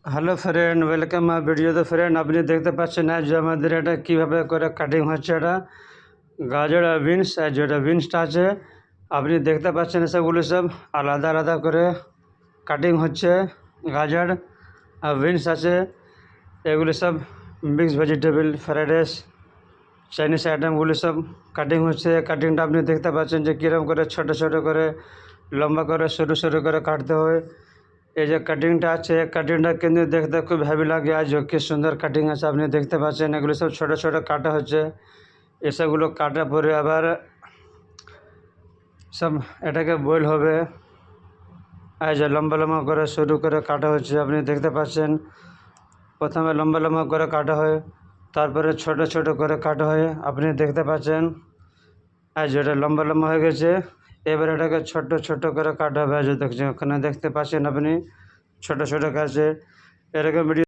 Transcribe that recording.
Hello friend, welcome my ভিডিওতে। Friend, আপনি দেখতে পাচ্ছেন আজ আমাদের এটা কীভাবে করে কাটিং হচ্ছে। এটা গাজর আর বিনস, আর যেটা বিনসটা আছে আপনি দেখতে পাচ্ছেন সেগুলো সব আলাদা আলাদা করে কাটিং হচ্ছে। গাজর আর বিনস আছে, এগুলো সব mix vegetable, fried rice, Chinese আইটেমগুলো সব কাটিং হচ্ছে। কাটিংটা আপনি দেখতে পাচ্ছেন যে কীরকম করে ছোট ছোট করে, লম্বা করে, সরু সরু করে কাটতে হয়। এই যে কাটিংটা আছে, কাটিংটা কিন্তু দেখতে খুব হেভি লাগে। আজ কি সুন্দর কাটিং আছে আপনি দেখতে পাচ্ছেন। এগুলো সব ছোট ছোট কাটা হচ্ছে। এসবগুলো কাটার পরে আবার সব এটাকে বয়েল হবে। এই যে লম্বা লম্বা করে সরু করে কাটা হচ্ছে আপনি দেখতে পাচ্ছেন। প্রথমে লম্বা লম্বা করে কাটা হয়, তারপরে ছোট ছোট করে কাটা হয় আপনি দেখতে পাচ্ছেন। আর যেটা লম্বা লম্বা হয়ে গেছে, এবার এটাকে ছোট ছোট করে কাটা হবে। যে দেখছেন ওখানে দেখতে পাচ্ছেন আপনি ছোট ছোট কাছে এরকম ভিডিও।